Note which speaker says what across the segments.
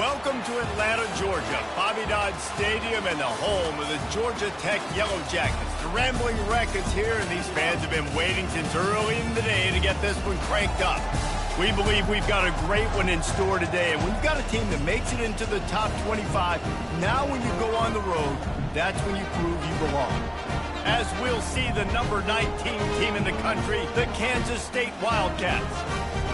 Speaker 1: Welcome to Atlanta, Georgia, Bobby Dodd Stadium and the home of the Georgia Tech Yellow Jackets. The Rambling Wreck is here, and these fans have been waiting since early in the day to get this one cranked up. We believe we've got a great one in store today, and when you've got a team that makes it into the top 25, now when you go on the road, that's when you prove you belong. As we'll see the number 19 team in the country, the Kansas State Wildcats,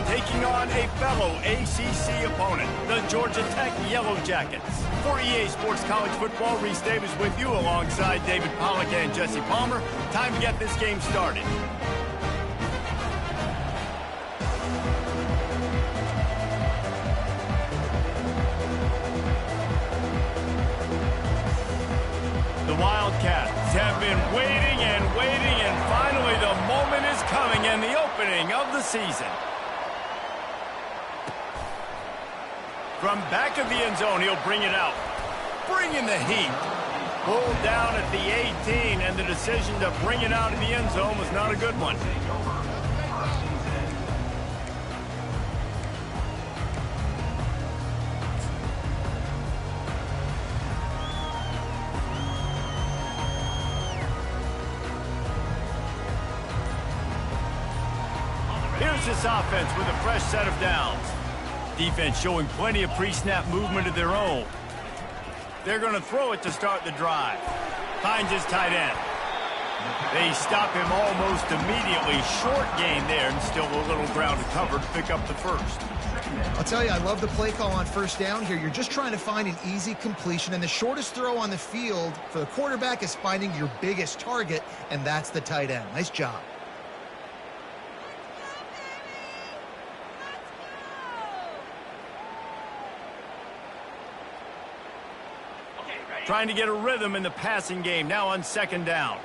Speaker 1: taking on a fellow ACC opponent, the Georgia Tech Yellow Jackets. For EA Sports College Football, Reese Davis with you alongside David Pollack and Jesse Palmer. Time to get this game started. The Wildcats have been waiting and waiting, and finally the moment is coming and the opening of the season. From back of the end zone, he'll bring it out. Bringing the heat. Pulled down at the 18, and the decision to bring it out of the end zone was not a good one. Here's this offense with a fresh set of downs. Defense showing plenty of pre-snap movement of their own. They're going to throw it to start the drive. Finds his tight end. They stop him almost immediately. Short gain there, and still a little ground to cover to pick up the first.
Speaker 2: I'll tell you, I love the play call on first down here. You're just trying to find an easy completion, and the shortest throw on the field for the quarterback is finding your biggest target, and that's the tight end. Nice job.
Speaker 1: Trying to get a rhythm in the passing game, now on second down.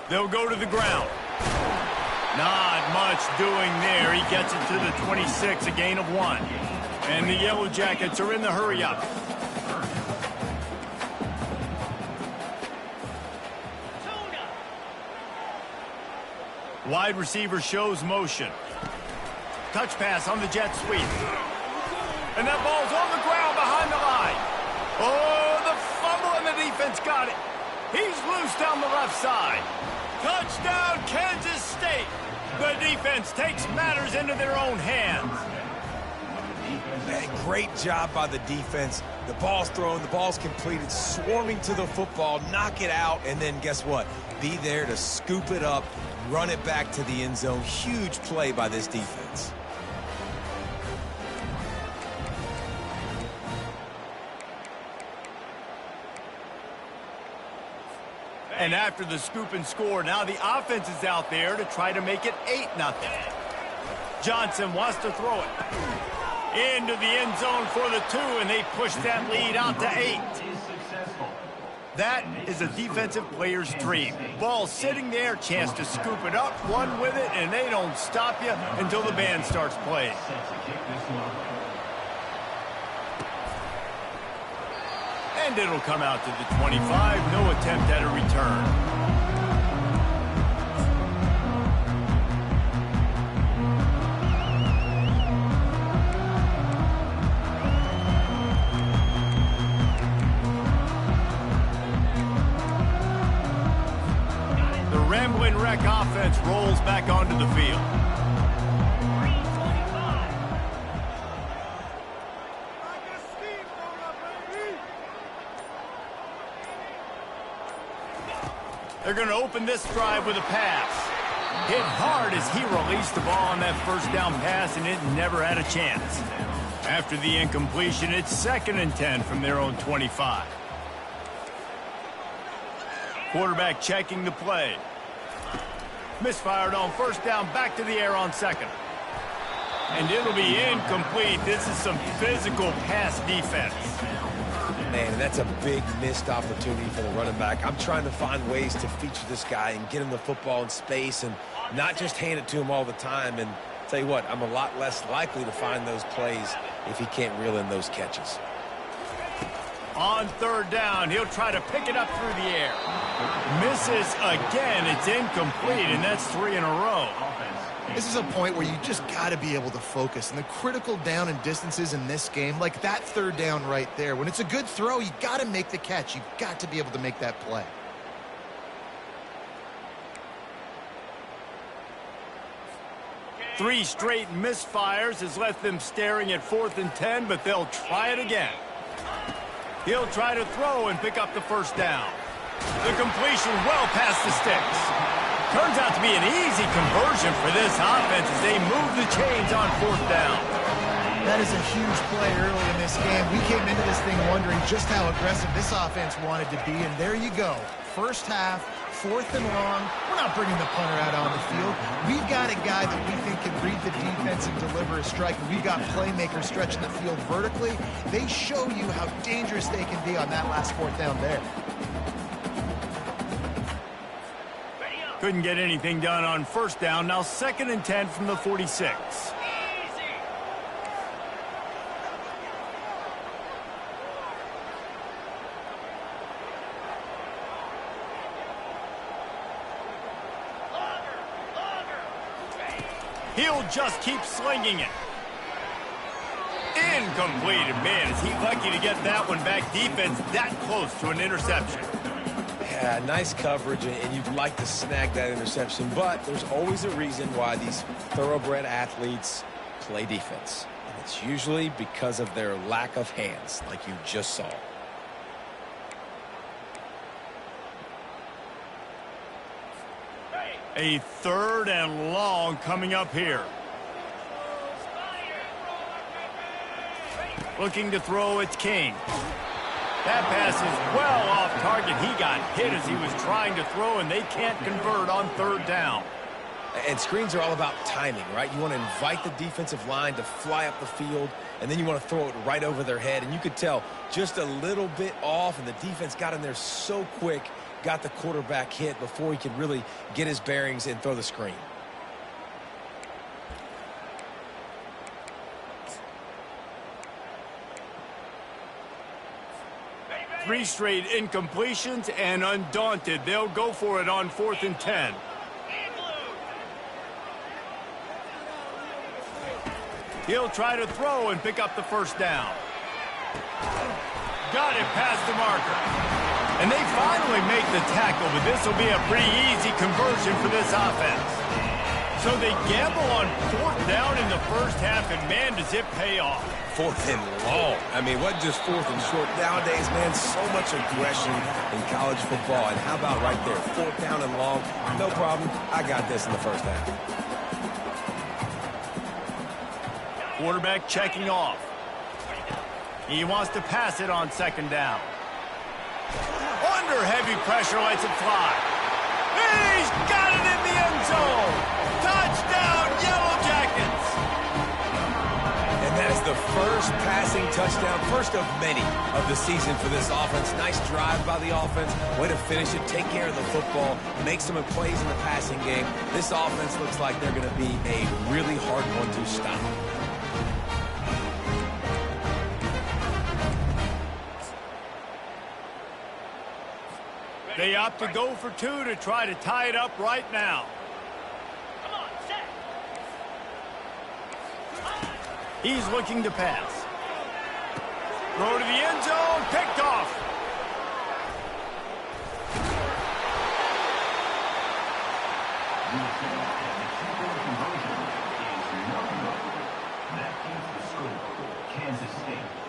Speaker 1: They'll go to the ground. Not much doing there. He gets it to the 26, a gain of 1. And the Yellow Jackets are in the hurry-up. Wide receiver shows motion. Touch pass on the jet sweep. And that ball's on the ground behind the line. Oh, the fumble, and the defense got it. He's loose down the left side. Touchdown, Kansas State. The defense takes matters into their own hands.
Speaker 3: Man, great job by the defense. The ball's thrown, the ball's completed, swarming to the football, knock it out, and then guess what? Be there to scoop it up, run it back to the end zone. Huge play by this defense.
Speaker 1: And after the scoop and score, now the offense is out there to try to make it 8-0. Johnson wants to throw it into the end zone for the 2, and they push that lead out to 8. That is a defensive player's dream. Ball sitting there, chance to scoop it up, run with it, and they don't stop you until the band starts playing. And it'll come out to the 25. No attempt at a return. Rambling Wreck offense rolls back onto the field. They're going to open this drive with a pass. Hit hard as he released the ball on that first down pass, and it never had a chance. After the incompletion, it's 2nd and 10 from their own 25. Quarterback checking the play. Misfired on first down, back to the air on 2nd. And it'll be incomplete. This is some physical pass defense.
Speaker 3: Man, that's a big missed opportunity for the running back. I'm trying to find ways to feature this guy and get him the football in space and not just hand it to him all the time. And tell you what, I'm a lot less likely to find those plays if he can't reel in those catches.
Speaker 1: On third down, he'll try to pick it up through the air. Misses again. It's incomplete, and that's 3 in a row.
Speaker 2: This is a point where you just got to be able to focus. And the critical down and distances in this game, like that third down right there, when it's a good throw, you got to make the catch. You've got to be able to make that play.
Speaker 1: Three straight misfires has left them staring at 4th and 10, but they'll try it again. He'll try to throw and pick up the first down. The completion well past the sticks. Turns out to be an easy conversion for this offense as they move the chains on 4th down.
Speaker 2: That is a huge play early in this game. We came into this thing wondering just how aggressive this offense wanted to be, and there you go. First half, 4th and long. We're not bringing the punter out on the field. We've got a guy that we think can read the defense and deliver a strike. We've got playmakers stretching the field vertically. They show you how dangerous they can be on that last 4th down there.
Speaker 1: Couldn't get anything done on first down. Now 2nd and 10 from the 46. He'll just keep slinging it. Incomplete. Man, is he lucky to get that one back. Defense that close to an interception.
Speaker 3: Yeah, nice coverage, and you'd like to snag that interception, but there's always a reason why these thoroughbred athletes play defense. And it's usually because of their lack of hands, like you just saw.
Speaker 1: A 3rd and long coming up here. Looking to throw, it's King. That pass is well off target. He got hit as he was trying to throw, and they can't convert on 3rd down.
Speaker 3: And screens are all about timing, right? You want to invite the defensive line to fly up the field, and then you want to throw it right over their head. And you could tell just a little bit off, and the defense got in there so quick, got the quarterback hit before he could really get his bearings and throw the screen.
Speaker 1: Three straight incompletions, and undaunted, they'll go for it on 4th and 10. He'll try to throw and pick up the first down. Got it past the marker. And they finally make the tackle, but this will be a pretty easy conversion for this offense. So they gamble on 4th down in the first half, and man, does it pay off.
Speaker 3: 4th and long. I mean, what just 4th and short? Nowadays, man, so much aggression in college football. And how about right there, 4th down and long? No problem. I got this in the first half.
Speaker 1: Quarterback checking off. He wants to pass it on 2nd down. Under heavy pressure, lets it fly. He's got it in the end zone. Touchdown, Yellow Jackets.
Speaker 3: And that is the first passing touchdown, first of many of the season for this offense. Nice drive by the offense. Way to finish it, take care of the football, make some plays in the passing game. This offense looks like they're going to be a really hard one to stop.
Speaker 1: They opt to go for 2 to try to tie it up right now. He's looking to pass. Throw to the end zone, picked off.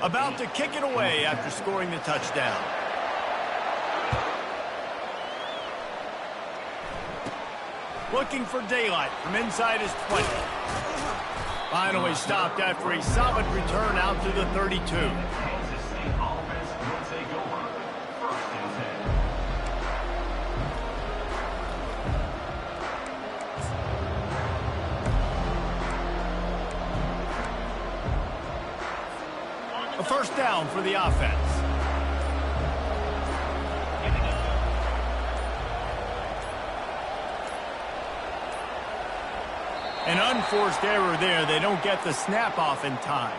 Speaker 1: About to kick it away after scoring the touchdown. Looking for daylight from inside his 20. Finally stopped after a solid return out to the 32. A first down for the offense. An unforced error there. They don't get the snap off in time.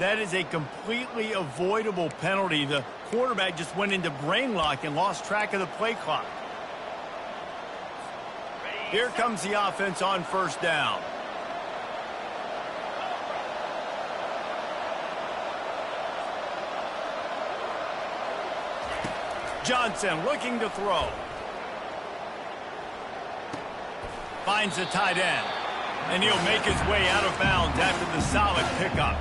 Speaker 1: That is a completely avoidable penalty. The quarterback just went into brain lock and lost track of the play clock. Here comes the offense on first down. Johnson looking to throw. Finds the tight end. And he'll make his way out of bounds after the solid pickup.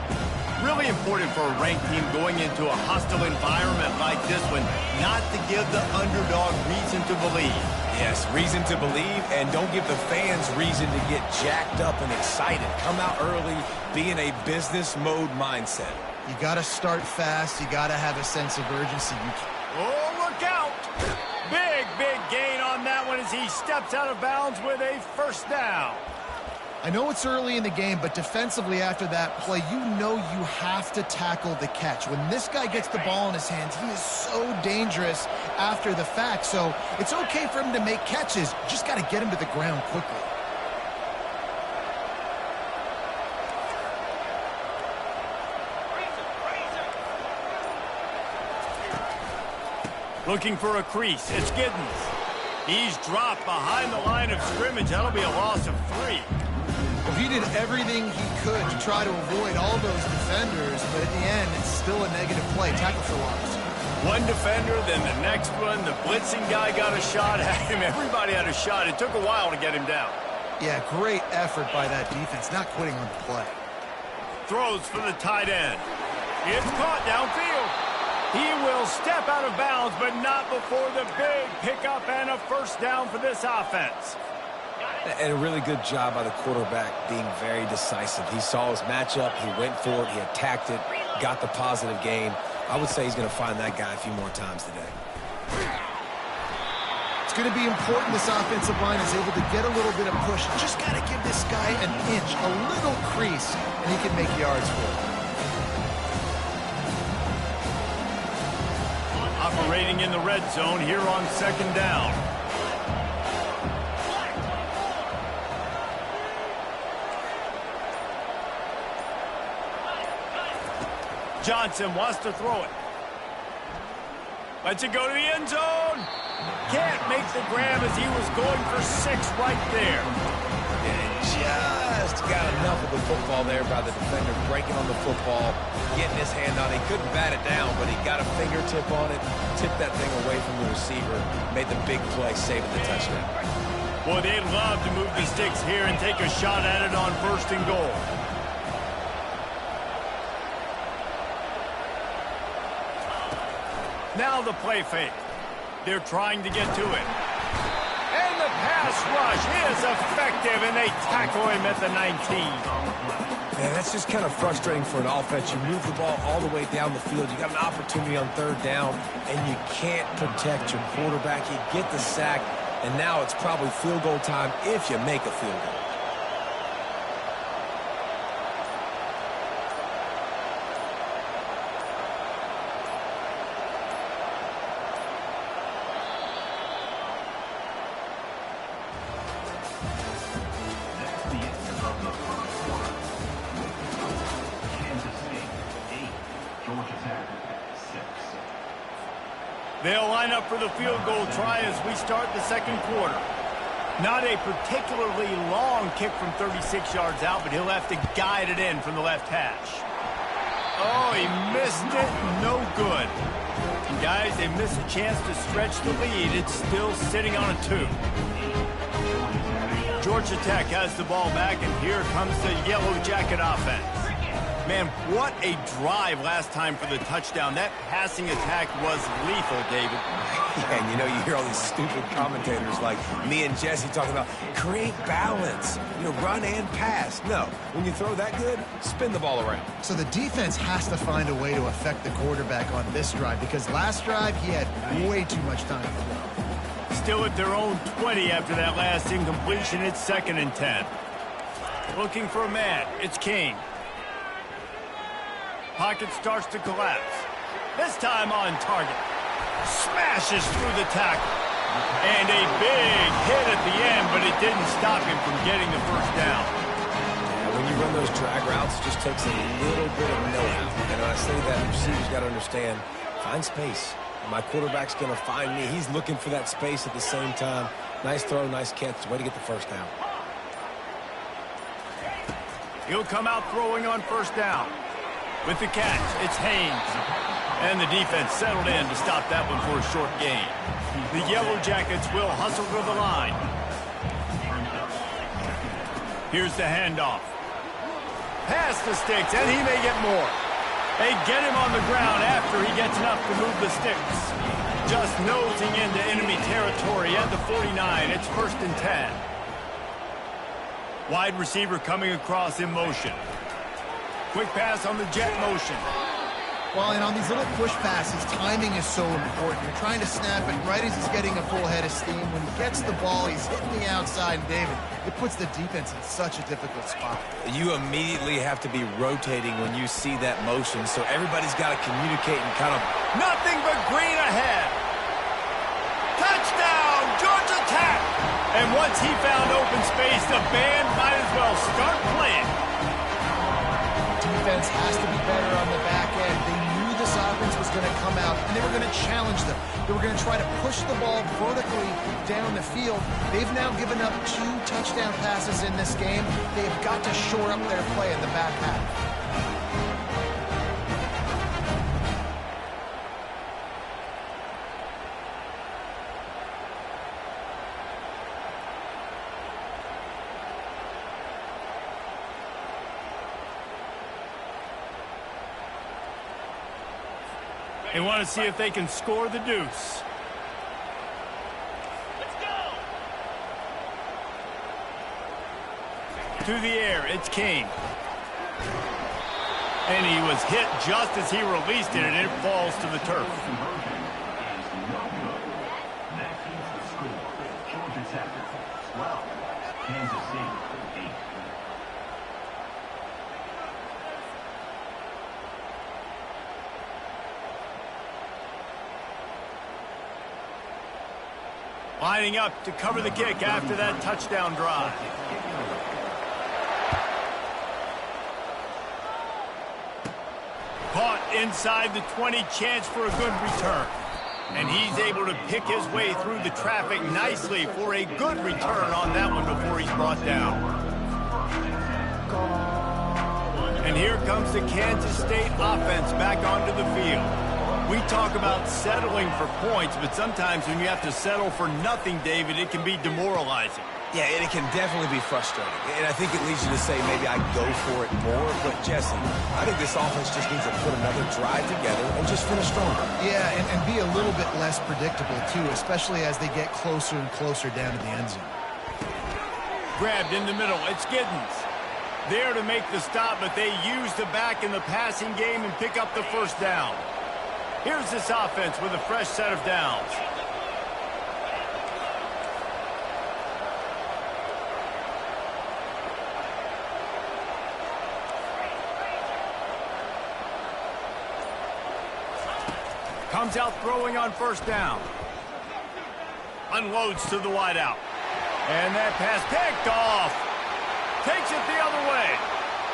Speaker 1: Really important for a ranked team going into a hostile environment like this one, not to give the underdog reason to believe.
Speaker 3: Yes, reason to believe, and don't give the fans reason to get jacked up and excited. Come out early, be in a business mode mindset.
Speaker 2: You got to start fast. You got to have a sense of urgency.
Speaker 1: Oh, look out! Big gain on that one as he steps out of bounds with a first down.
Speaker 2: I know it's early in the game, but defensively after that play, you know you have to tackle the catch. When this guy gets the ball in his hands, he is so dangerous after the fact. So it's okay for him to make catches. Just got to get him to the ground quickly.
Speaker 1: Looking for a crease. It's Giddens. He's dropped behind the line of scrimmage. That'll be a loss of 3.
Speaker 2: Well, he did everything he could to try to avoid all those defenders, but at the end, it's still a negative play. Tackle for loss.
Speaker 1: One defender, then the next one. The blitzing guy got a shot at him. Everybody had a shot. It took a while to get him down.
Speaker 2: Yeah, great effort by that defense, not quitting on the play.
Speaker 1: Throws for the tight end. It's caught downfield. He will step out of bounds, but not before the big pickup and a first down for this offense.
Speaker 3: And a really good job by the quarterback being very decisive. He saw his matchup, he went for it, he attacked it, got the positive gain. I would say he's going to find that guy a few more times today.
Speaker 2: It's going to be important this offensive line is able to get a little bit of push. Just got to give this guy an inch, a little crease, and he can make yards for it.
Speaker 1: Operating in the red zone here on second down. Johnson wants to throw it. Lets it go to the end zone. Can't make the grab as he was going for 6 right there.
Speaker 3: And just got enough of the football there by the defender, breaking on the football, getting his hand on it. He couldn't bat it down, but he got a fingertip on it, tipped that thing away from the receiver, made the big play, saving the touchdown.
Speaker 1: Boy, they'd love to move the sticks here and take a shot at it on first and goal. Now the play fake. They're trying to get to it. And the pass rush is effective, and they tackle him at the 19.
Speaker 3: Man, that's just kind of frustrating for an offense. You move the ball all the way down the field. You got an opportunity on third down, and you can't protect your quarterback. You get the sack, and now it's probably field goal time if you make a field goal.
Speaker 1: They'll line up for the field goal try as we start the second quarter. Not a particularly long kick from 36 yards out, but he'll have to guide it in from the left hash. Oh, he missed it. No good. And guys, they miss a chance to stretch the lead. It's still sitting on a 2. Georgia Tech has the ball back, and here comes the Yellow Jacket offense. Man, what a drive last time for the touchdown. That passing attack was lethal, David.
Speaker 3: Yeah, and you know, you hear all these stupid commentators like me and Jesse talking about create balance, you know, run and pass. No, when you throw that good, spin the ball around.
Speaker 2: So the defense has to find a way to affect the quarterback on this drive because last drive he had way too much time to throw.
Speaker 1: Still at their own 20 after that last incompletion. It's 2nd and 10. Looking for a man. It's King. Pocket starts to collapse. This time on target. Smashes through the tackle. And a big hit at the end, but it didn't stop him from getting the first down.
Speaker 3: When you run those drag routes just takes a little bit of know-how. And when I say that, receiver's got to understand, find space. My quarterback's going to find me. He's looking for that space at the same time. Nice throw, nice catch. Way to get the first down.
Speaker 1: He'll come out throwing on first down. With the catch, it's Haynes. And the defense settled in to stop that one for a short gain. The Yellow Jackets will hustle to the line. Here's the handoff. Pass the sticks, and he may get more. They get him on the ground after he gets enough to move the sticks. Just nosing into enemy territory at the 49. It's 1st and 10. Wide receiver coming across in motion. Quick pass on the jet motion.
Speaker 2: Well, and on these little push passes, timing is so important. You're trying to snap it right as he's getting a full head of steam. When he gets the ball, he's hitting the outside, and David, it puts the defense in such a difficult spot.
Speaker 3: You immediately have to be rotating when you see that motion, so everybody's got to communicate and kind of...
Speaker 1: Nothing but green ahead. Touchdown, Georgia Tech! And once he found open space, the band might as well start playing.
Speaker 2: Defense has to be better on the back end. They knew this offense was going to come out, and they were going to challenge them. They were going to try to push the ball vertically down the field. They've now given up 2 touchdown passes in this game. They've got to shore up their play in the back half.
Speaker 1: They want to see if they can score the deuce. Let's go. To the air, it's King. And he was hit just as he released it, and it falls to the turf.
Speaker 4: That keeps the score. Georgia Tech 12, Kansas City 8.
Speaker 1: Lining up to cover the kick after that touchdown drive. Caught inside the 20, chance for a good return. And he's able to pick his way through the traffic nicely for a good return on that one before he's brought down. And here comes the Kansas State offense back onto the field. We talk about settling for points, but sometimes when you have to settle for nothing, David, it can be demoralizing.
Speaker 3: Yeah, and it can definitely be frustrating. And I think it leads you to say maybe I go for it more. But, Jesse, I think this offense just needs to put another drive together and just finish stronger.
Speaker 2: Yeah, and be a little bit less predictable, too, especially as they get closer and closer down to the end zone.
Speaker 1: Grabbed in the middle. It's Giddens. There to make the stop, but they use the back in the passing game and pick up the first down. Here's this offense with a fresh set of downs. Comes out throwing on first down. Unloads to the wideout. And that pass picked off. Takes it the other way.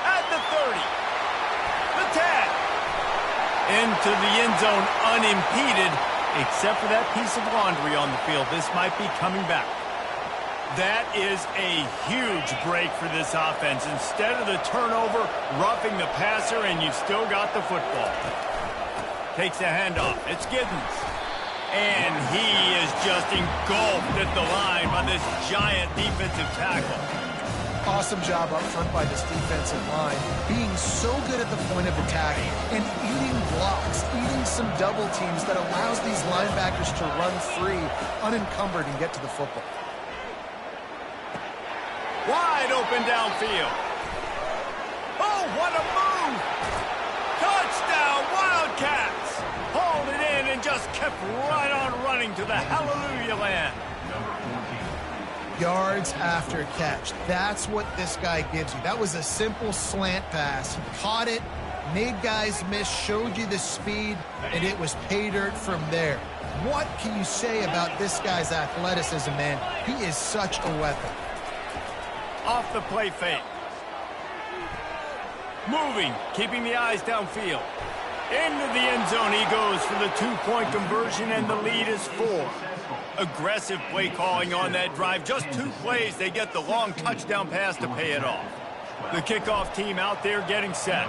Speaker 1: At the 30. The 10. Into the end zone unimpeded, except for that piece of laundry on the field. This might be coming back. That is a huge break for this offense. Instead of the turnover, roughing the passer, and you've still got the football. Takes the handoff. It's Giddens. And he is just engulfed at the line by this giant defensive tackle.
Speaker 2: Awesome job up front by this defensive line, being so good at the point of attack and eating blocks, eating some double teams that allows these linebackers to run free, unencumbered, and get to the football.
Speaker 1: Wide open downfield. Oh, what a move! Touchdown, Wildcats! Hauled it in and just kept right on running to the hallelujah land.
Speaker 2: Yards after catch. That's what this guy gives you. That was a simple slant pass. He caught it, made guys miss, showed you the speed, and it was pay dirt from there. What can you say about this guy's athleticism, man? He is such a weapon.
Speaker 1: Off the play fake. Moving, keeping the eyes downfield. Into the end zone he goes for the two-point conversion, and the lead is 4. Aggressive play calling on that drive. Just 2 plays, they get the long touchdown pass to pay it off. The kickoff team out there getting set.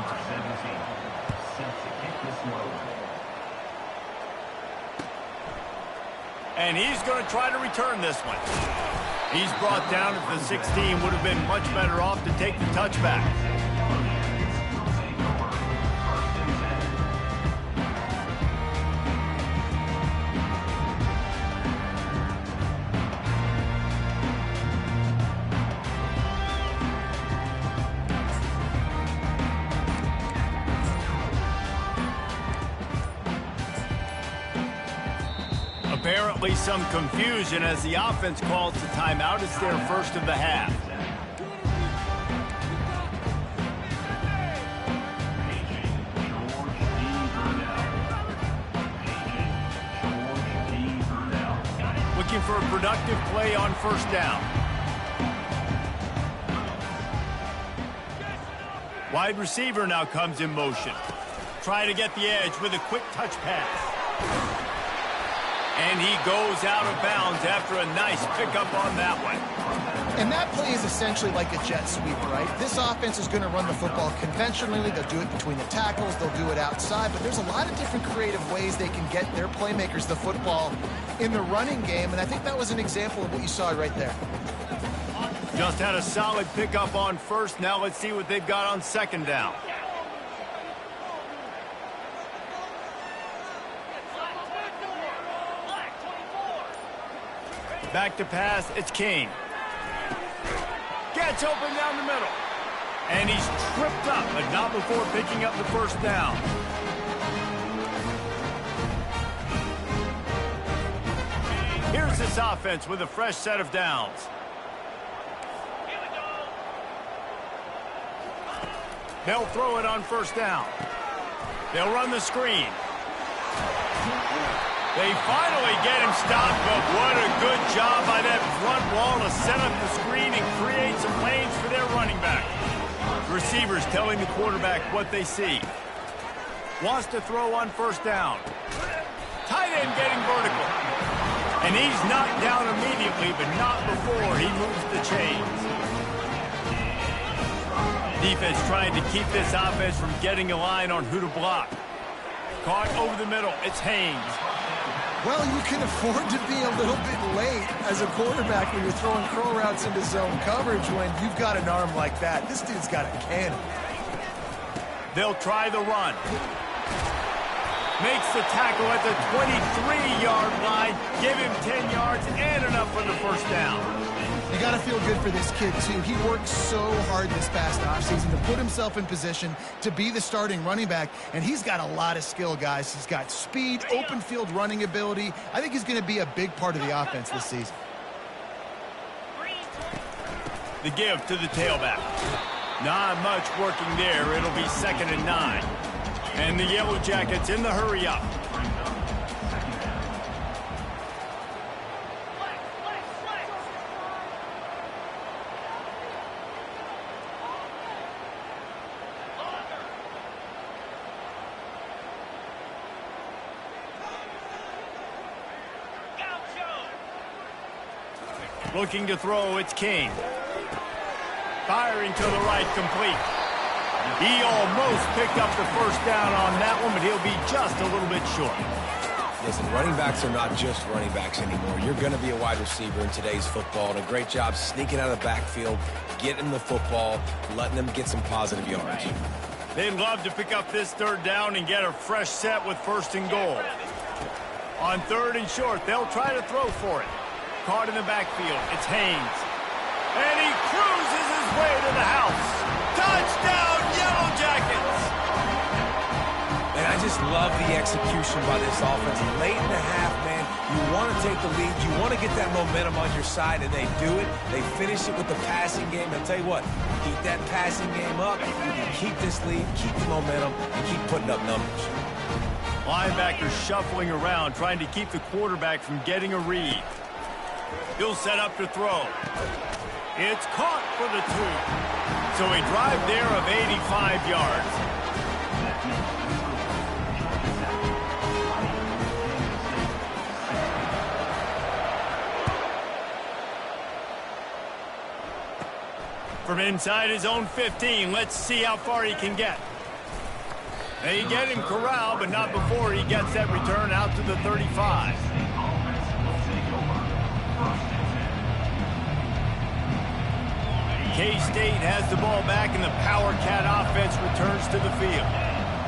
Speaker 1: And he's going to try to return this one. He's brought down at the 16. Would have been much better off to take the touchback. Apparently some confusion as the offense calls the timeout. It's their first of the half. Looking for a productive play on first down. Wide receiver now comes in motion. Try to get the edge with a quick touch pass. And he goes out of bounds after a nice pickup on that one.
Speaker 2: And that play is essentially like a jet sweep, right? This offense is going to run the football conventionally. They'll do it between the tackles. They'll do it outside. But there's a lot of different creative ways they can get their playmakers the football in the running game. And I think that was an example of what you saw right there.
Speaker 1: Just had a solid pickup on first. Now let's see what they've got on second down. Back to pass, it's King. Gets open down the middle. And he's tripped up, but not before picking up the first down. Here's this offense with a fresh set of downs. They'll throw it on first down. They'll run the screen. They finally get him stopped, but what a good job by that front wall to set up the screen and create some lanes for their running back. Receivers telling the quarterback what they see. Wants to throw on first down. Tight end getting vertical. And he's knocked down immediately, but not before he moves the chains. Defense trying to keep this offense from getting a line on who to block. Caught over the middle. It's Haynes.
Speaker 2: Well, you can afford to be a little bit late as a quarterback when you're throwing curl routes into zone coverage when you've got an arm like that. This dude's got a cannon.
Speaker 1: They'll try the run. Makes the tackle at the 23-yard line. Give him 10 yards and enough for the first down.
Speaker 2: You got to feel good for this kid, too. He worked so hard this past offseason to put himself in position to be the starting running back, and he's got a lot of skill, guys. He's got speed, open field running ability. I think he's going to be a big part of the offense this season.
Speaker 1: The give to the tailback. Not much working there. It'll be 2nd and 9. And the Yellow Jackets in the hurry up. Looking to throw, it's King. Firing to the right, complete. He almost picked up the first down on that one, but he'll be just a little bit short.
Speaker 3: Listen, running backs are not just running backs anymore. You're going to be a wide receiver in today's football, and a great job sneaking out of the backfield, getting the football, letting them get some positive yards.
Speaker 1: They'd love to pick up this third down and get a fresh set with 1st and goal. On 3rd and short, they'll try to throw for it. Caught in the backfield, it's Haynes. And he cruises his way to the house. Touchdown, Yellow Jackets!
Speaker 3: And I just love the execution by this offense. Late in the half, man, you want to take the lead. You want to get that momentum on your side, and they do it. They finish it with the passing game. I'll tell you what, keep that passing game up. You can keep this lead, keep the momentum, and keep putting up numbers.
Speaker 1: Linebackers shuffling around, trying to keep the quarterback from getting a read. He'll set up to throw. It's caught for the 2. So a drive there of 85 yards. From inside his own 15, let's see how far he can get. They get him corralled, but not before he gets that return out to the 35. K-State has the ball back, and the Power Cat offense returns to the field.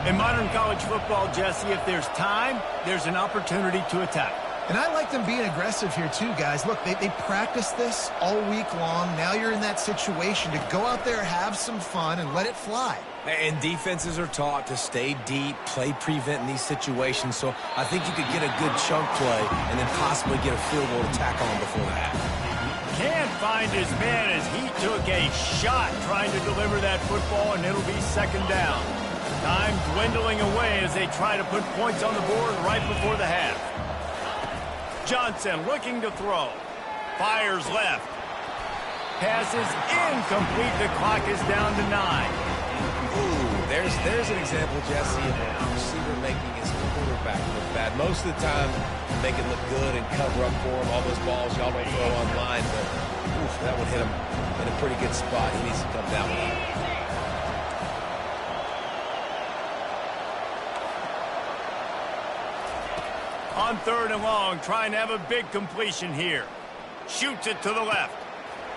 Speaker 1: In modern college football, Jesse, if there's time, there's an opportunity to attack.
Speaker 2: And I like them being aggressive here too, guys. Look, they practice this all week long. Now you're in that situation to go out there, have some fun, and let it fly.
Speaker 3: And defenses are taught to stay deep, play prevent in these situations. So I think you could get a good chunk play and then possibly get a field goal to tack on before the half.
Speaker 1: Can't find his man as he took a shot trying to deliver that football, and it'll be second down. Time dwindling away as they try to put points on the board right before the half. Johnson looking to throw. Fires left. Pass is incomplete. The clock is down to 9.
Speaker 3: Ooh, there's an example, Jesse, of a receiver making his quarterback look bad. Most of the time, make it look good and cover up for him. All those balls y'all don't throw online, but oof, that would hit him in a pretty good spot. He needs to come down with that.
Speaker 1: On 3rd and long, trying to have a big completion here. Shoots it to the left.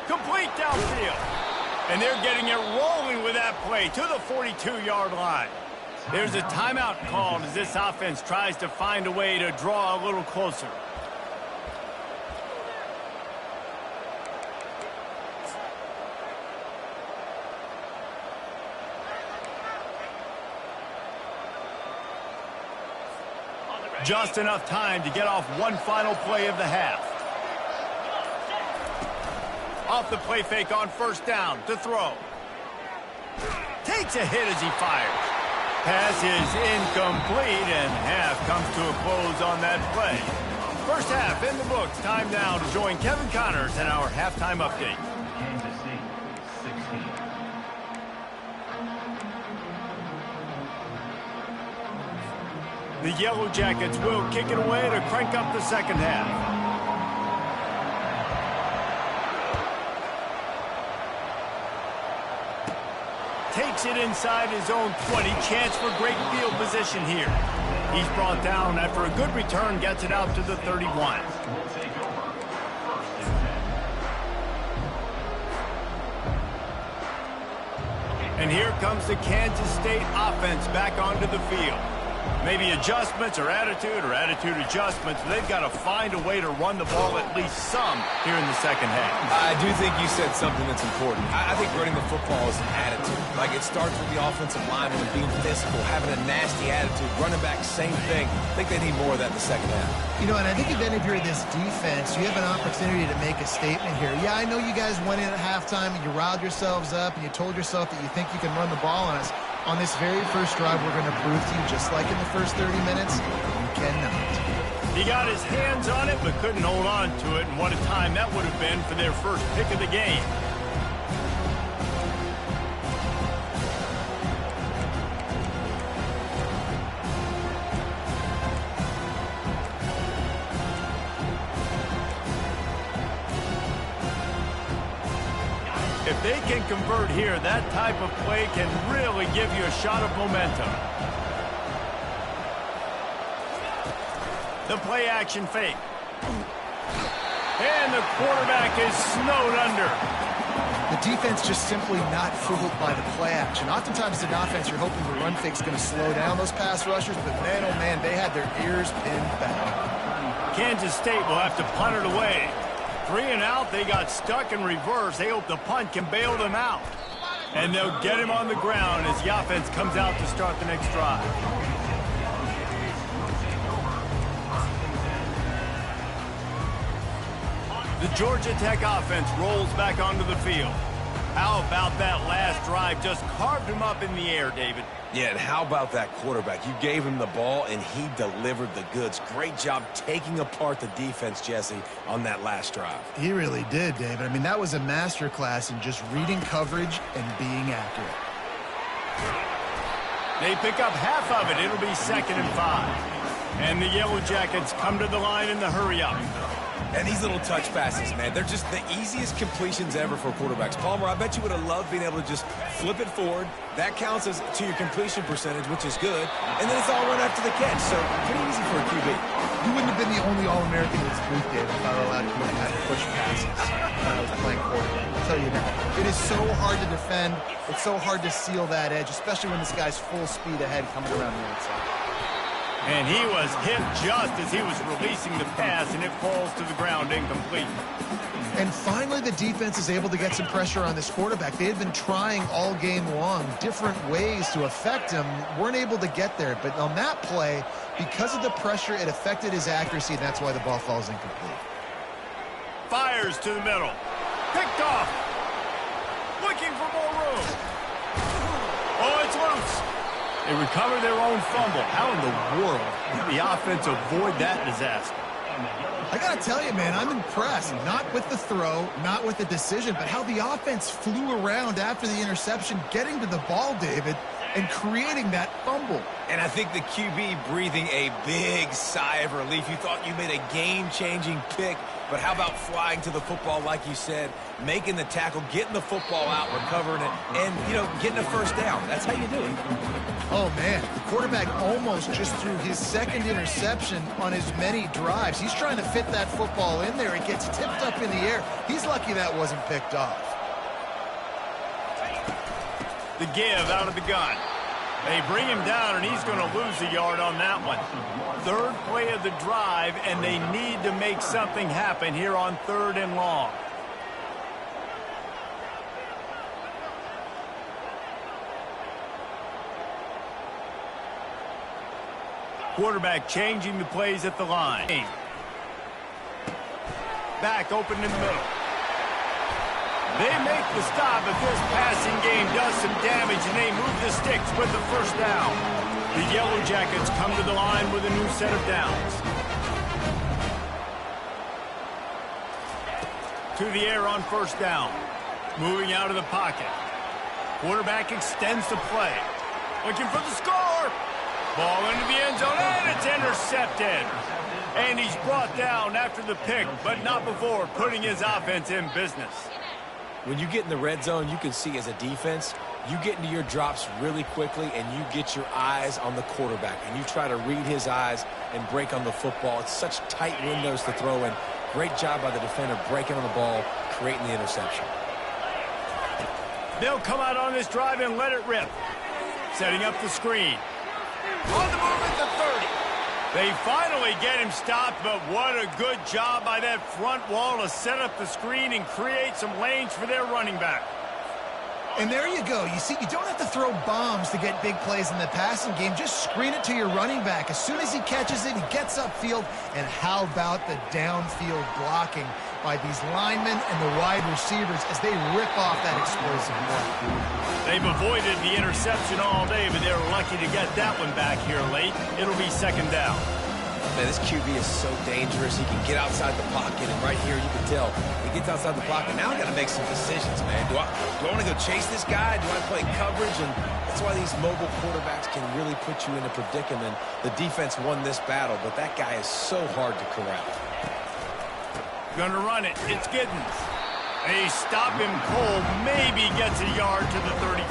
Speaker 1: Complete downfield. And they're getting it rolling with that play to the 42-yard line. There's a timeout called as this offense tries to find a way to draw a little closer. Just enough time to get off one final play of the half. Off the play fake on 1st down to throw. Takes a hit as he fires. Pass is incomplete, and half comes to a close on that play. First half in the books. Time now to join Kevin Connors in our halftime update.
Speaker 4: Kansas State, 16.
Speaker 1: The Yellow Jackets will kick it away to crank up the second half. Takes it inside his own 20. Chance for great field position here. He's brought down after a good return, gets it out to the 31. And here comes the Kansas State offense back onto the field. Maybe adjustments or attitude adjustments. They've got to find a way to run the ball at least some here in the second half.
Speaker 3: I do think you said something that's important. I think running the football is an attitude. Like, it starts with the offensive lineman being physical, having a nasty attitude. Running back, same thing. I think they need more of that in the second half.
Speaker 2: You know, and I think even if you're this defense, you have an opportunity to make a statement here. Yeah, I know you guys went in at halftime and you riled yourselves up and you told yourself that you think you can run the ball on us. On this very first drive, we're going to prove to you, just like in the first 30 minutes, you cannot.
Speaker 1: He got his hands on it, but couldn't hold on to it, and what a time that would have been for their first pick of the game. If they can convert here, that type of play can really give you a shot of momentum. The play action fake. And the quarterback is snowed under.
Speaker 2: The defense just simply not fooled by the play action. Oftentimes in offense, you're hoping the run fake's going to slow down those pass rushers, but man, oh man, they had their ears pinned back.
Speaker 1: Kansas State will have to punt it away. 3 and out, they got stuck in reverse. They hope the punt can bail them out. And they'll get him on the ground as the offense comes out to start the next drive. The Georgia Tech offense rolls back onto the field. How about that last drive? Just carved him up in the air, David.
Speaker 3: Yeah, and how about that quarterback? You gave him the ball, and he delivered the goods. Great job taking apart the defense, Jesse, on that last drive.
Speaker 2: He really did, David. I mean, that was a masterclass in just reading coverage and being accurate.
Speaker 1: They pick up half of it. It'll be 2nd and 5. And the Yellow Jackets come to the line in the hurry-up.
Speaker 3: And these little touch passes, man, they're just the easiest completions ever for quarterbacks. Palmer, I bet you would have loved being able to just flip it forward. That counts as to your completion percentage, which is good. And then it's all run after the catch, so pretty easy for a QB.
Speaker 2: You wouldn't have been the only All-American in this booth, David, if I were allowed to go and have push passes when I was playing quarterback. I'll tell you that. It is so hard to defend. It's so hard to seal that edge, especially when this guy's full speed ahead coming around the outside.
Speaker 1: And he was hit just as he was releasing the pass, and it falls to the ground incomplete.
Speaker 2: And finally, the defense is able to get some pressure on this quarterback. They had been trying all game long different ways to affect him, weren't able to get there. But on that play, because of the pressure, it affected his accuracy, and that's why the ball falls incomplete.
Speaker 1: Fires to the middle. Picked off. Looking for more room. Oh, it's loose. They recover their own fumble. How in the world did the offense avoid that disaster?
Speaker 2: I got to tell you, man, I'm impressed. Not with the throw, not with the decision, but how the offense flew around after the interception, getting to the ball, David, and creating that fumble.
Speaker 3: And I think the QB breathing a big sigh of relief. You thought you made a game-changing pick, but how about flying to the football, like you said, making the tackle, getting the football out, recovering it, and, getting a first down. That's how you do it.
Speaker 2: Oh, man, the quarterback almost just threw his second interception on as many drives. He's trying to fit that football in there. It gets tipped up in the air. He's lucky that wasn't picked off.
Speaker 1: The give out of the gun. They bring him down, and he's going to lose a yard on that one. Third play of the drive, and they need to make something happen here on 3rd and long. Quarterback changing the plays at the line. Back open in the middle. They make the stop, but this passing game does some damage, and they move the sticks with the first down. The Yellow Jackets come to the line with a new set of downs. To the air on first down. Moving out of the pocket. Quarterback extends the play. Looking for the score. Ball into the end zone, and it's intercepted. And he's brought down after the pick, but not before putting his offense in business.
Speaker 3: When you get in the red zone, you can see as a defense, you get into your drops really quickly, and you get your eyes on the quarterback, and you try to read his eyes and break on the football. It's such tight windows to throw in. Great job by the defender breaking on the ball, creating the interception.
Speaker 1: They'll come out on this drive and let it rip. Setting up the screen. On the move at the 30. They finally get him stopped, but what a good job by that front wall to set up the screen and create some lanes for their running back.
Speaker 2: And there you go. You see, you don't have to throw bombs to get big plays in the passing game. Just screen it to your running back. As soon as he catches it, he gets upfield. And how about the downfield blocking by these linemen and the wide receivers as they rip off that explosive play.
Speaker 1: They've avoided the interception all day, but they're lucky to get that one back here late. It'll be 2nd down.
Speaker 3: Man, this QB is so dangerous. He can get outside the pocket, and right here you can tell he gets outside the pocket. Now I got to make some decisions, man. Do I want to go chase this guy? Do I play coverage? And that's why these mobile quarterbacks can really put you in a predicament. The defense won this battle, but that guy is so hard to corral.
Speaker 1: Gonna run it. It's Giddens. They stop him cold. Maybe gets a yard to the 34.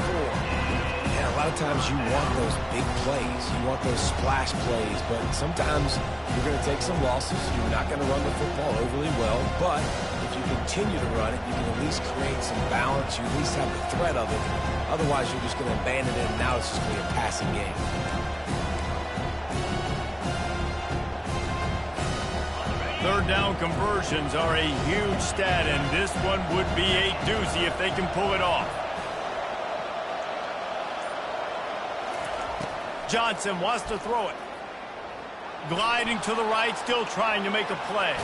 Speaker 3: And a lot of times you want those big plays. You want those splash plays. But sometimes you're going to take some losses. You're not going to run the football overly well. But if you continue to run it, you can at least create some balance. You at least have the threat of it. Otherwise, you're just going to abandon it, and now it's just going to be a passing game.
Speaker 1: Third down conversions are a huge stat, and this one would be a doozy if they can pull it off. Johnson wants to throw it. Gliding to the right, still trying to make a play.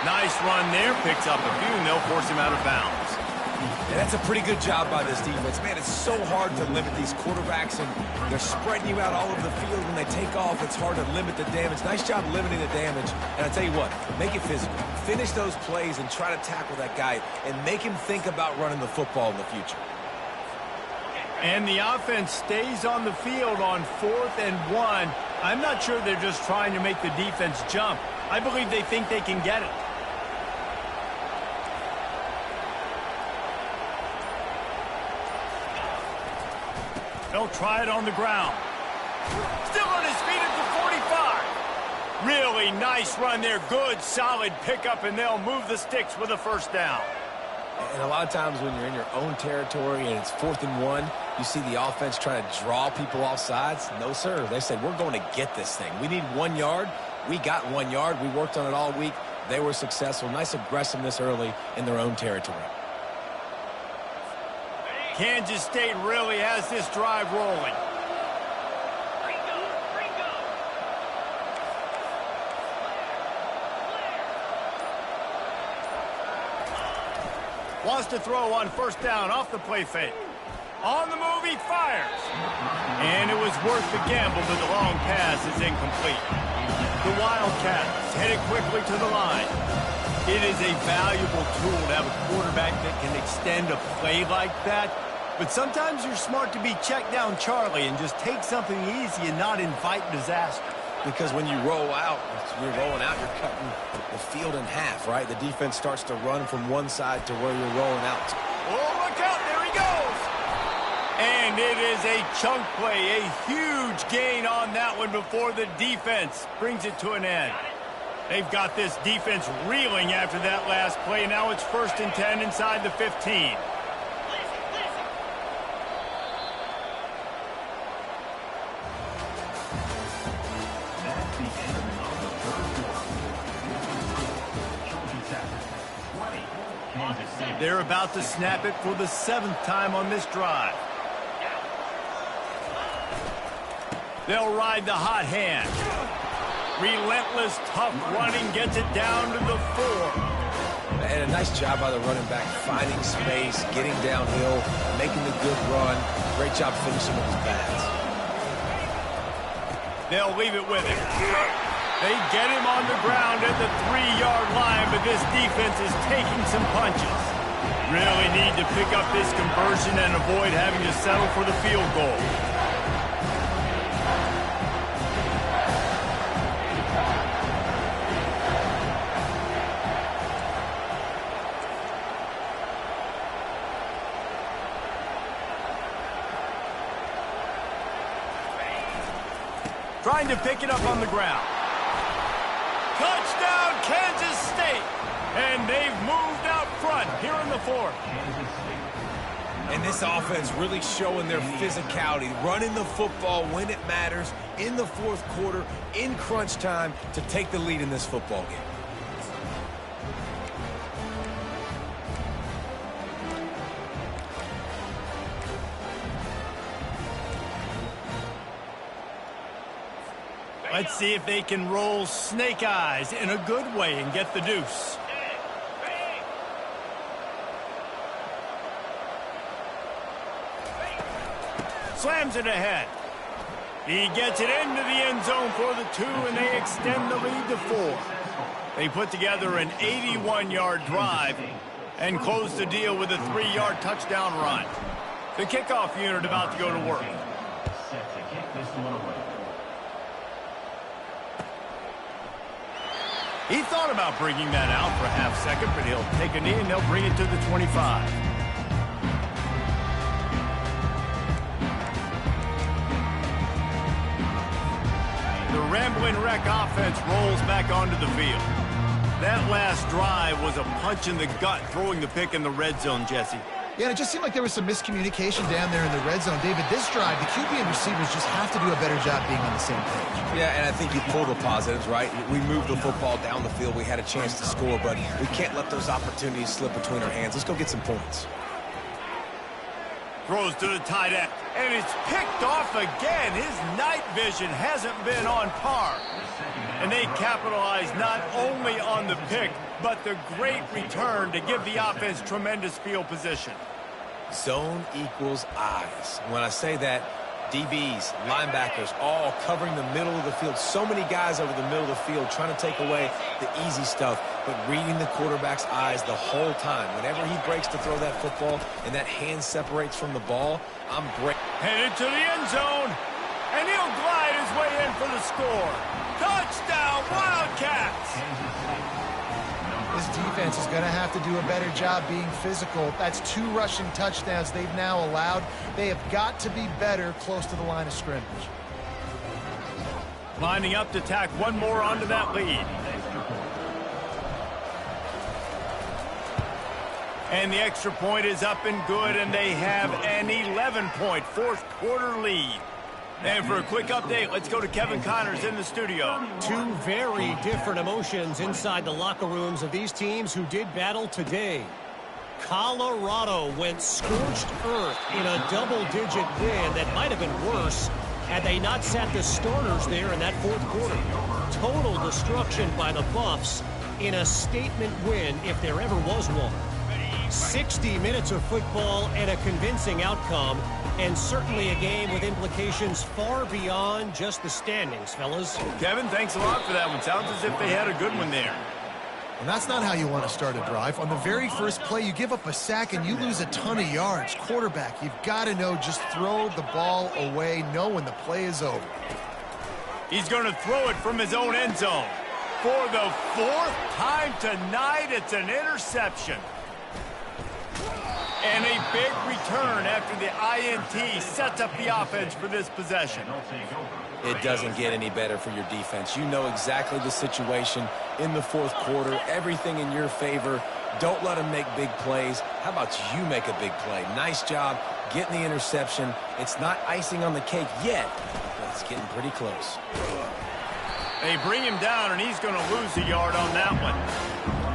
Speaker 1: Nice run there, picks up a few, and they'll force him out of bounds.
Speaker 3: And that's a pretty good job by this defense. Man, it's so hard to limit these quarterbacks, and they're spreading you out all over the field. When they take off, it's hard to limit the damage. Nice job limiting the damage. And I tell you what, make it physical. Finish those plays and try to tackle that guy and make him think about running the football in the future.
Speaker 1: And the offense stays on the field on 4th and 1. I'm not sure they're just trying to make the defense jump. I believe they think they can get it. They'll try it on the ground. Still on his feet at the 45. Really nice run there. Good, solid pickup, and they'll move the sticks with a first down.
Speaker 3: And a lot of times when you're in your own territory and it's 4th and 1, you see the offense try to draw people off sides. No, sir. They said, we're going to get this thing. We need 1 yard. We got 1 yard. We worked on it all week. They were successful. Nice aggressiveness early in their own territory.
Speaker 1: Kansas State really has this drive rolling. Wants to throw on first down off the play fake. On the move, he fires. And it was worth the gamble, but the long pass is incomplete. The Wildcats headed quickly to the line. It is a valuable tool to have a quarterback that can extend a play like that. But sometimes you're smart to be check down Charlie and just take something easy and not invite disaster.
Speaker 3: Because when you roll out, you're rolling out, you're cutting the field in half, right? The defense starts to run from one side to where you're rolling out.
Speaker 1: Oh, look out, there he goes! And it is a chunk play, a huge gain on that one before the defense brings it to an end. They've got this defense reeling after that last play. Now it's 1st and 10 inside the 15. They're about to snap it for the 7th time on this drive. They'll ride the hot hand. Relentless, tough running gets it down to the 4.
Speaker 3: And a nice job by the running back, finding space, getting downhill, making the good run. Great job finishing with his pads.
Speaker 1: They'll leave it with him. They get him on the ground at the 3-yard line, but this defense is taking some punches. Really need to pick up this conversion and avoid having to settle for the field goal. Trying to pick it up on the ground. Touchdown, Kansas State! And they've moved out front here in the 4th.
Speaker 3: And this offense really showing their physicality, running the football when it matters, in the 4th quarter, in crunch time, to take the lead in this football game.
Speaker 1: Let's see if they can roll snake eyes in a good way and get the deuce. Slams it ahead. He gets it into the end zone for the 2, and they extend the lead to 4. They put together an 81-yard drive and close the deal with a 3-yard touchdown run. The kickoff unit about to go to work.
Speaker 4: Set to kick this one away.
Speaker 1: He thought about bringing that out for a half second, but he'll take a knee and they'll bring it to the 25. The Rambling Wreck offense rolls back onto the field. That last drive was a punch in the gut, throwing the pick in the red zone, Jesse.
Speaker 2: Yeah, and it just seemed like there was some miscommunication down there in the red zone. David, this drive, the QB and receivers just have to do a better job being on the same page.
Speaker 3: Yeah, and I think you pull the positives, right? We moved the football down the field. We had a chance to score, but we can't let those opportunities slip between our hands. Let's go get some points.
Speaker 1: Throws to the tight end, and it's picked off again. His night vision hasn't been on par. And they capitalize not only on the pick, but the great return to give the offense tremendous field position.
Speaker 3: Zone equals eyes. When I say that, DBs, linebackers, all covering the middle of the field. So many guys over the middle of the field trying to take away the easy stuff, but reading the quarterback's eyes the whole time. Whenever he breaks to throw that football and that hand separates from the ball, I'm breaking.
Speaker 1: Headed to the end zone, and he'll glide his way in for the score. Touchdown, Wildcats!
Speaker 2: This defense is going to have to do a better job being physical. That's 2 rushing touchdowns they've now allowed. They have got to be better close to the line of scrimmage.
Speaker 1: Lining up to tack one more onto that lead. And the extra point is up and good, and they have an 11-point fourth-quarter lead. And for a quick update, let's go to Kevin Connors in the studio.
Speaker 5: 2 very different emotions inside the locker rooms of these teams who did battle today. Colorado went scorched earth in a double-digit win that might have been worse had they not sat the starters there in that fourth quarter. Total destruction by the Buffs in a statement win if there ever was one. 60 minutes of football and a convincing outcome, and certainly a game with implications far beyond just the standings, fellas.
Speaker 1: Kevin, thanks a lot for that one. Sounds as if they had a good one there.
Speaker 2: And that's not how you want to start a drive. On the very first play, you give up a sack and you lose a ton of yards. Quarterback, you've got to know, just throw the ball away, know when the play is over.
Speaker 1: He's going to throw it from his own end zone. For the 4th time tonight, it's an interception. And a big return after the INT sets up the offense for this possession.
Speaker 3: It doesn't get any better for your defense. You know exactly the situation in the fourth quarter. Everything in your favor. Don't let them make big plays. How about you make a big play? Nice job getting the interception. It's not icing on the cake yet, but it's getting pretty close.
Speaker 1: They bring him down, and he's going to lose a yard on that one.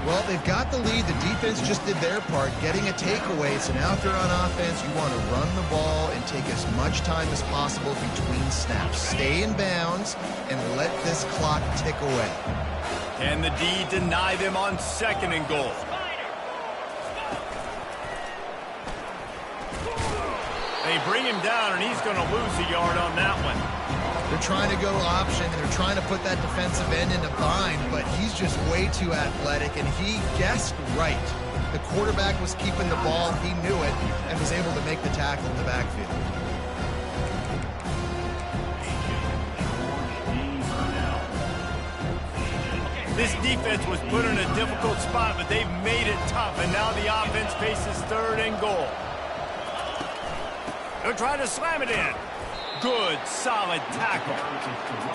Speaker 2: Well, they've got the lead. The defense just did their part, getting a takeaway. So now if they're on offense, you want to run the ball and take as much time as possible between snaps. Stay in bounds and let this clock tick away.
Speaker 1: Can the D deny them on 2nd and goal? They bring him down, and he's going to lose a yard on that one.
Speaker 2: They're trying to go option, and they're trying to put that defensive end in a bind, but he's just way too athletic, and he guessed right. The quarterback was keeping the ball, he knew it, and was able to make the tackle in the backfield.
Speaker 1: This defense was put in a difficult spot, but they've made it tough, and now the offense faces 3rd and goal. They'll try to slam it in. Good, solid tackle.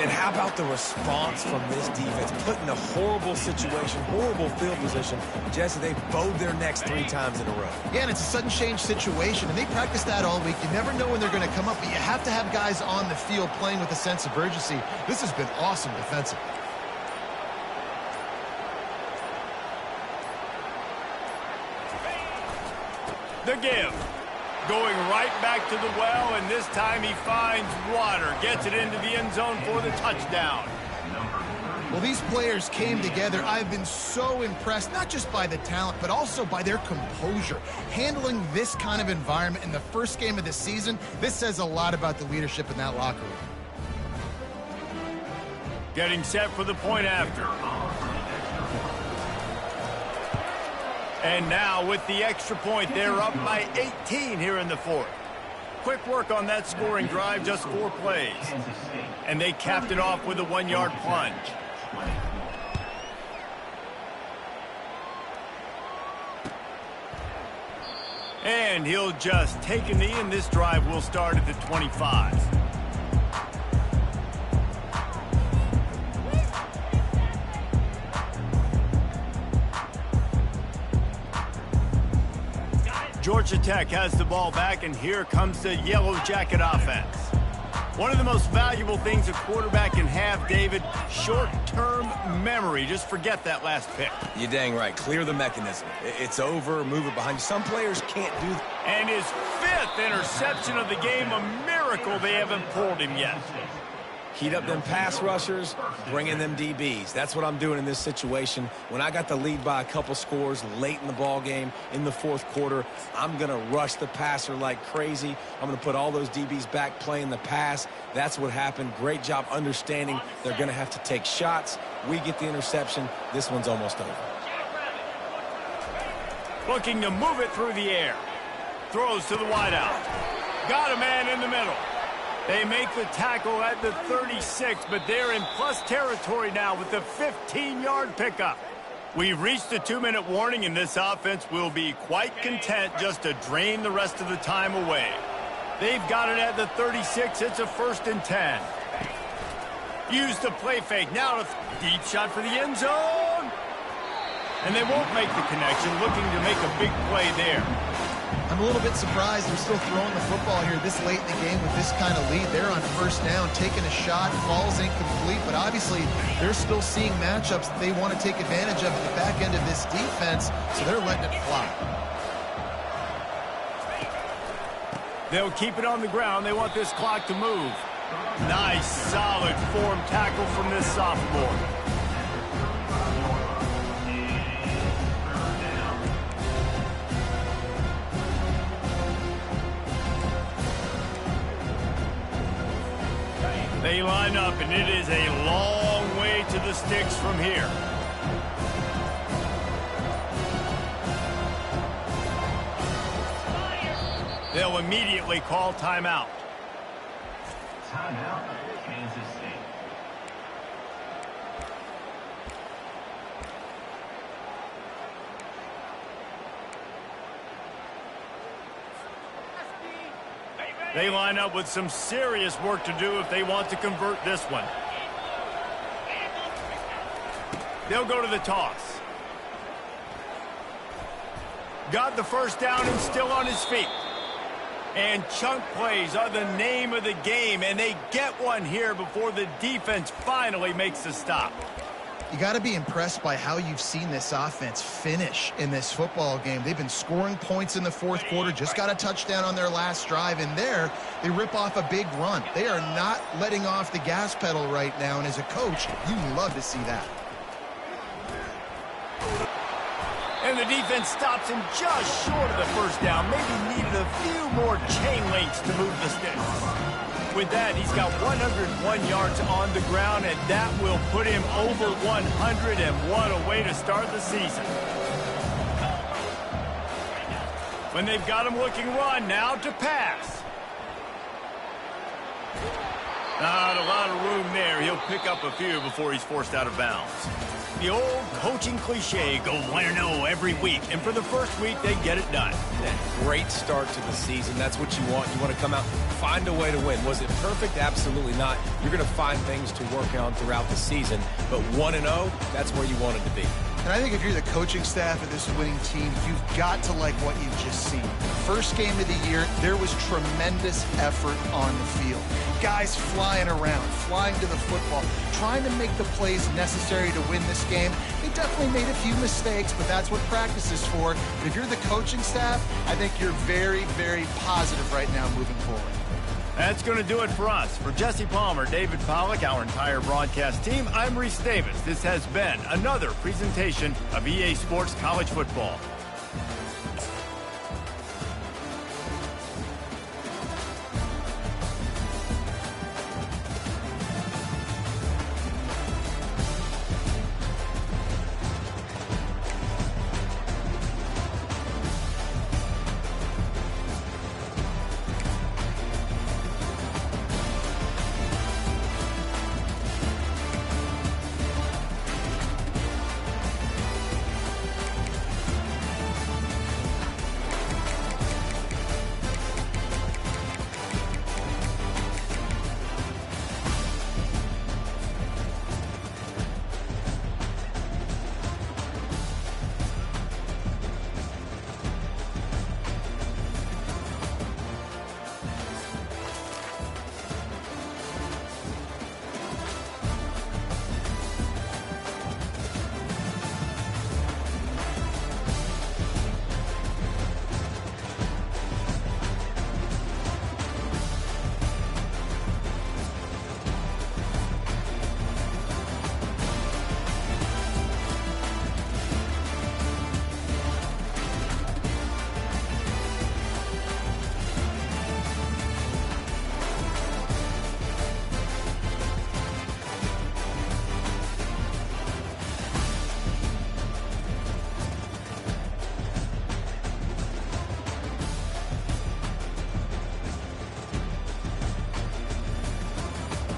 Speaker 3: And how about the response from this defense? Put in a horrible situation, horrible field position. Jesse, they bowed their necks 3 times in a row.
Speaker 2: Yeah, and it's a sudden change situation, and they practice that all week. You never know when they're going to come up, but you have to have guys on the field playing with a sense of urgency. This has been awesome defensively.
Speaker 1: The give. Going right back to the well, and this time he finds water. Gets it into the end zone for the touchdown.
Speaker 2: Well, these players came together. I've been so impressed, not just by the talent, but also by their composure. Handling this kind of environment in the first game of the season, this says a lot about the leadership in that locker room.
Speaker 1: Getting set for the point after. And now with the extra point, they're up by 18 here in the 4th. Quick work on that scoring drive, just 4 plays. And they capped it off with a 1-yard plunge. And he'll just take a knee, and this drive will start at the 25. Georgia Tech has the ball back, and here comes the Yellow Jacket offense. One of the most valuable things a quarterback can have, David, short-term memory. Just forget that last pick.
Speaker 3: You're dang right. Clear the mechanism. It's over. Move it behind you. Some players can't do that.
Speaker 1: And his 5th interception of the game, a miracle they haven't pulled him yet.
Speaker 3: Heat up them pass rushers, bring in them DBs. That's what I'm doing in this situation. When I got the lead by a couple scores late in the ball game in the fourth quarter, I'm going to rush the passer like crazy. I'm going to put all those DBs back playing the pass. That's what happened. Great job understanding they're going to have to take shots. We get the interception. This one's almost over.
Speaker 1: Looking to move it through the air. Throws to the wideout. Got a man in the middle. They make the tackle at the 36, but they're in plus territory now with the 15-yard pickup. We've reached the 2-minute warning, and this offense will be quite content just to drain the rest of the time away. They've got it at the 36. It's a 1st and 10. Use the play fake. Now a deep shot for the end zone. And they won't make the connection, looking to make a big play there.
Speaker 2: I'm a little bit surprised they're still throwing the football here this late in the game with this kind of lead. They're on 1st down, taking a shot, falls incomplete, but obviously they're still seeing matchups that they want to take advantage of at the back end of this defense, so they're letting it fly.
Speaker 1: They'll keep it on the ground. They want this clock to move. Nice, solid form tackle from this sophomore. They line up, and it is a long way to the sticks from here. They'll immediately call timeout.
Speaker 4: Timeout, Kansas State.
Speaker 1: They line up with some serious work to do if they want to convert this one. They'll go to the toss. Got the 1st down and still on his feet. And chunk plays are the name of the game, and they get one here before the defense finally makes the stop.
Speaker 2: You got to be impressed by how you've seen this offense finish in this football game. They've been scoring points in the fourth quarter, just got a touchdown on their last drive, and there they rip off a big run. They are not letting off the gas pedal right now, and as a coach, you love to see that.
Speaker 1: And the defense stops him just short of the 1st down. Maybe needed a few more chain links to move the sticks. With that, he's got 101 yards on the ground, and that will put him over 100, and what a way to start the season. When they've got him looking run, now to pass. Not a lot of room there. He'll pick up a few before he's forced out of bounds. The old coaching cliche, go 1-0 every week. And for the first week, they get it done.
Speaker 3: Great start to the season. That's what you want. You want to come out, find a way to win. Was it perfect? Absolutely not. You're going to find things to work on throughout the season. But 1-0, that's where you want it to be.
Speaker 2: And I think if you're the coaching staff of this winning team, you've got to like what you've just seen. First game of the year, there was tremendous effort on the field. Guys flying around, flying to the football, trying to make the plays necessary to win this game. They definitely made a few mistakes, but that's what practice is for. But if you're the coaching staff, I think you're very, very positive right now moving forward.
Speaker 1: That's going to do it for us. For Jesse Palmer, David Pollack, our entire broadcast team, I'm Reese Davis. This has been another presentation of EA Sports College Football.